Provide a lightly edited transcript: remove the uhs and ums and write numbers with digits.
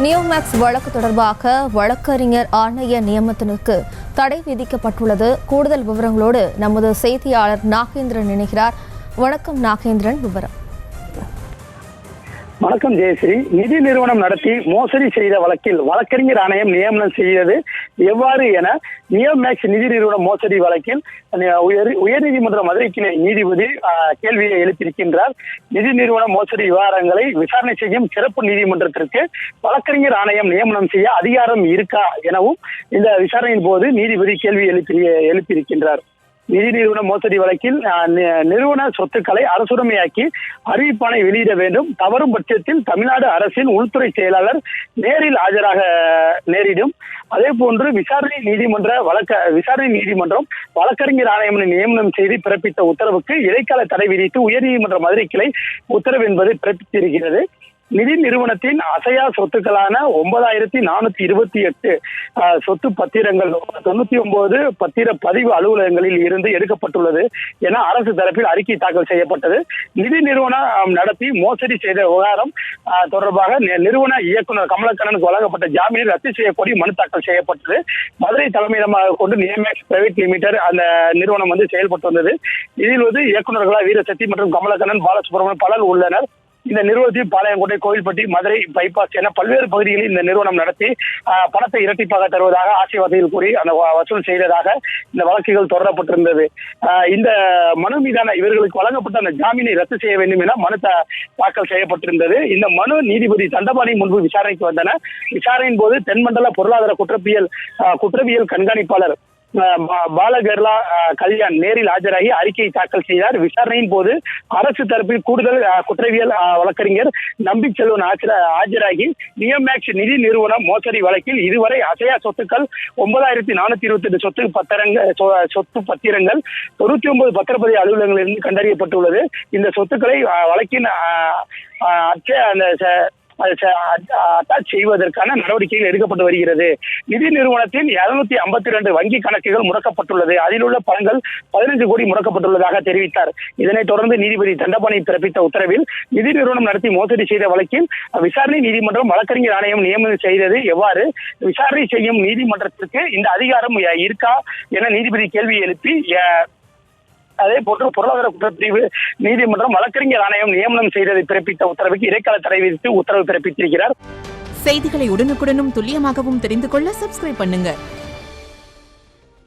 நியோமேக்ஸ் வழக்கு தொடர்பாக வழக்கறிஞர் ஆணைய நியமனத்திற்கு தடை விதிக்கப்பட்டுள்ளது. கூடுதல் விவரங்களோடு நமது செய்தியாளர் நாகேந்திரன் இணைகிறார். வணக்கம் நாகேந்திரன், விவரம். வணக்கம் ஜெயஸ்ரீ. நிதி நிறுவனம் நடத்தி மோசடி செய்த வழக்கில் வழக்கறிஞர் ஆணையம் நியமனம் செய்தது எவ்வாறு என நியோமேக்ஸ் நிதி நிறுவன மோசடி வழக்கில் உயர்நீதிமன்ற மதுரை கிளை நீதிபதி கேள்வியை எழுப்பியிருக்கின்றார். நிதி நிறுவன மோசடி விவகாரங்களை விசாரணை செய்யும் சிறப்பு நீதிமன்றத்திற்கு வழக்கறிஞர் ஆணையம் நியமனம் செய்ய அதிகாரம் இருக்கா எனவும் இந்த விசாரணையின் போது நீதிபதி கேள்வி எழுப்பியிருக்கின்றார். நிதி நிறுவன மோசடி வழக்கில் நிறுவன சொத்துக்களை அரசுடைமையாக்கி அறிவிப்பானை வெளியிட வேண்டும். தவறும் பட்சத்தில் தமிழ்நாடு அரசின் உள்துறை செயலாளர் நேரில் ஆஜராக நேரிடும். அதே போன்று விசாரணை நீதிமன்றம் வழக்கறிஞர் ஆணையம் நியமனம் செய்து பிறப்பித்த உத்தரவுக்கு இடைக்கால தடை விதித்து உயர்நீதிமன்ற மதுரை கிளை உத்தரவு என்பது பிறப்பித்திருக்கிறது. நிதி நிறுவனத்தின் அசையா சொத்துக்களான 9428 சொத்து பத்திரங்கள் 99 பத்திர பதிவு அலுவலகங்களில் இருந்து எடுக்கப்பட்டுள்ளது என அரசு தரப்பில் அறிக்கை தாக்கல் செய்யப்பட்டது. நிதி நிறுவனம் நடத்தி மோசடி செய்த விவகாரம் தொடர்பாக நிறுவன இயக்குநர் கமலக்கண்ணனுக்கு வழங்கப்பட்ட ஜாமீனை ரத்து செய்யக்கோரி மனு தாக்கல் செய்யப்பட்டது. மதுரை தலைமையிடமாக கொண்டு நியோமேக்ஸ் பிரைவேட் லிமிடெட் அந்த நிறுவனம் செயல்பட்டு வந்தது. இதில் இயக்குநர்களாக வீரசக்தி மற்றும் கமலக்கண்ணன், பாலசுப்ரமணியன் பலர் உள்ளனர். இந்த நிறுவனத்தில் பாளையங்கோட்டை, கோவில்பட்டி, மதுரை பைபாஸ் என பல்வேறு பகுதிகளில் இந்த நிறுவனம் நடத்தி பணத்தை இரட்டிப்பாக தருவதாக ஆசைவாதிகள் கூறி அந்த வசூல் செய்ததாக இந்த வழக்குகள் தொடரப்பட்டிருந்தது. இந்த மனு மீதான இவர்களுக்கு வழங்கப்பட்ட அந்த ஜாமீனை ரத்து செய்ய வேண்டும் என மனு தாக்கல் செய்யப்பட்டிருந்தது. இந்த மனு நீதிபதி தண்டபாணி முன்பு விசாரணைக்கு வந்தன. விசாரணையின் போது தென்மண்டல பொருளாதார குற்றவியல் கண்காணிப்பாளர் பாலகர்லா கல்யாண் நேரில் ஆஜராகி அறிக்கையை தாக்கல் செய்தார். விசாரணையின் போது அரசு தரப்பில் கூடுதல் குற்றவியல் வழக்கறிஞர் நம்பிச்செல்வன் ஆஜராகி நியோமேக்ஸ் நிதி நிறுவனம் மோசடி வழக்கில் இதுவரை அசையா சொத்துக்கள் 9428 சொத்து பத்திரங்கள் 99 பத்திரப்பதிவு அலுவலகங்களிலிருந்து கண்டறியப்பட்டுள்ளது. இந்த சொத்துக்களை வழக்கின் அட்டாச் செய்வதற்கான நடவடிக்கைகள் எடுக்கப்பட்டு வருகிறது. நிதி நிறுவனத்தில் 252 வங்கி கணக்குகள் முடக்கப்பட்டுள்ளது. அதில் உள்ள பணங்கள் 15 கோடி முடக்கப்பட்டுள்ளதாக தெரிவித்தார். இதனைத் தொடர்ந்து நீதிபதி தண்டபாணி பிறப்பித்த உத்தரவில் நிதி நிறுவனம் நடத்தி மோசடி செய்த வழக்கில் விசாரணை நீதிமன்றம் வழக்கறிஞர் ஆணையம் நியமனம் செய்தது எவ்வாறு, விசாரணை செய்யும் நீதிமன்றத்திற்கு இந்த அதிகாரம் இருக்கா என நீதிபதி கேள்வி எழுப்பி, அதே போன்று பொருளாதார குற்றப்பிரிவு நீதிமன்றம் வழக்கறிஞர் ஆணையம் நியமனம் செய்ததை பிறப்பித்த உத்தரவுக்கு இடைக்கால தடை விதித்து உத்தரவு பிறப்பித்திருக்கிறார். செய்திகளை உடனுக்குடனும் துல்லியமாகவும் தெரிந்து கொள்ள சப்ஸ்கிரைப் பண்ணுங்க.